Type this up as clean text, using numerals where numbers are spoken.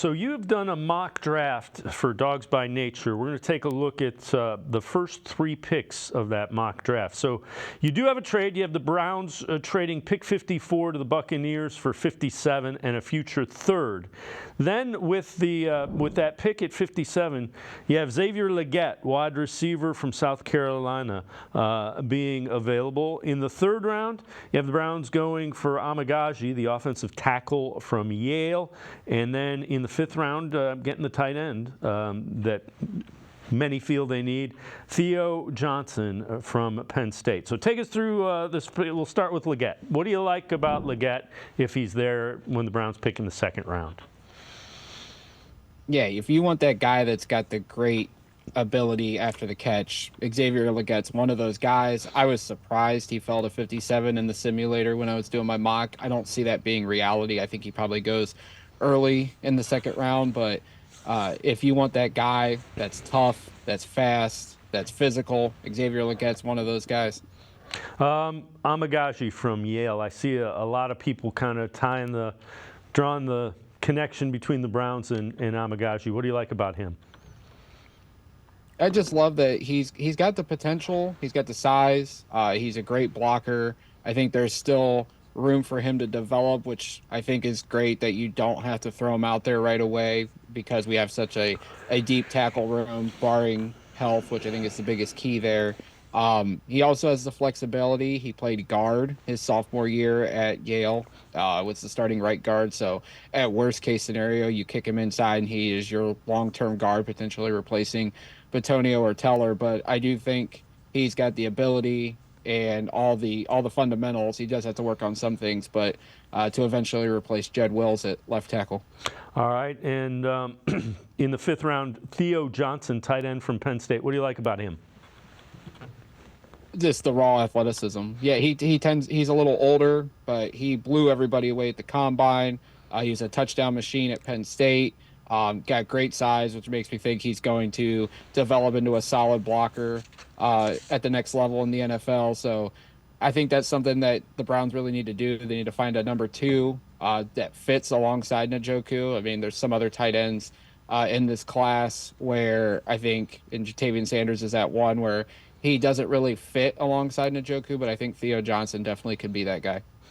So you've done a mock draft for Dogs by Nature. We're going to take a look at the first 3 picks of that mock draft. So you do have a trade. You have the Browns trading pick 54 to the Buccaneers for 57 and a future third. Then with that pick at 57, you have Xavier Legette, wide receiver from South Carolina, being available. In the third round, you have the Browns going for Amagaji, the offensive tackle from Yale. And then in the 5th round, getting the tight end that many feel they need, Theo Johnson from Penn State. So take us through this. We'll start with Legette. What do you like about Legette if he's there when the Browns pick in the 2nd round? Yeah, if you want that guy that's got the great ability after the catch, Xavier Legette's one of those guys. I was surprised he fell to 57 in the simulator when I was doing my mock. I don't see that being reality. I think he probably goes early in the 2nd round, but if you want that guy that's tough, that's fast, that's physical, Xavier Legette's one of those guys. Amagaji from Yale. I see a lot of people kind of drawing the connection between the Browns and Amagaji. What do you like about him? I just love that he's got the potential. He's got the size. He's a great blocker. I think there's still room for him to develop, which I think is great that you don't have to throw him out there right away because we have such a deep tackle room, barring health, which I think is the biggest key there. He also has the flexibility. He played guard his sophomore year at Yale, was the starting right guard. So at worst case scenario, you kick him inside and he is your long-term guard, potentially replacing Batonio or Teller. But I do think he's got the ability and all the fundamentals. He does have to work on some things, but to eventually replace Jed Wills at left tackle. All right, and in the 5th round, Theo Johnson, tight end from Penn State. What do you like about him? Just the raw athleticism. Yeah, he's a little older, but he blew everybody away at the combine. He's a touchdown machine at Penn State. Got great size, which makes me think he's going to develop into a solid blocker at the next level in the NFL. So I think that's something that the Browns really need to do. They need to find a number 2 that fits alongside Njoku. I mean, there's some other tight ends in this class where I think Jatavian Sanders is at 1 where he doesn't really fit alongside Njoku, but I think Theo Johnson definitely could be that guy.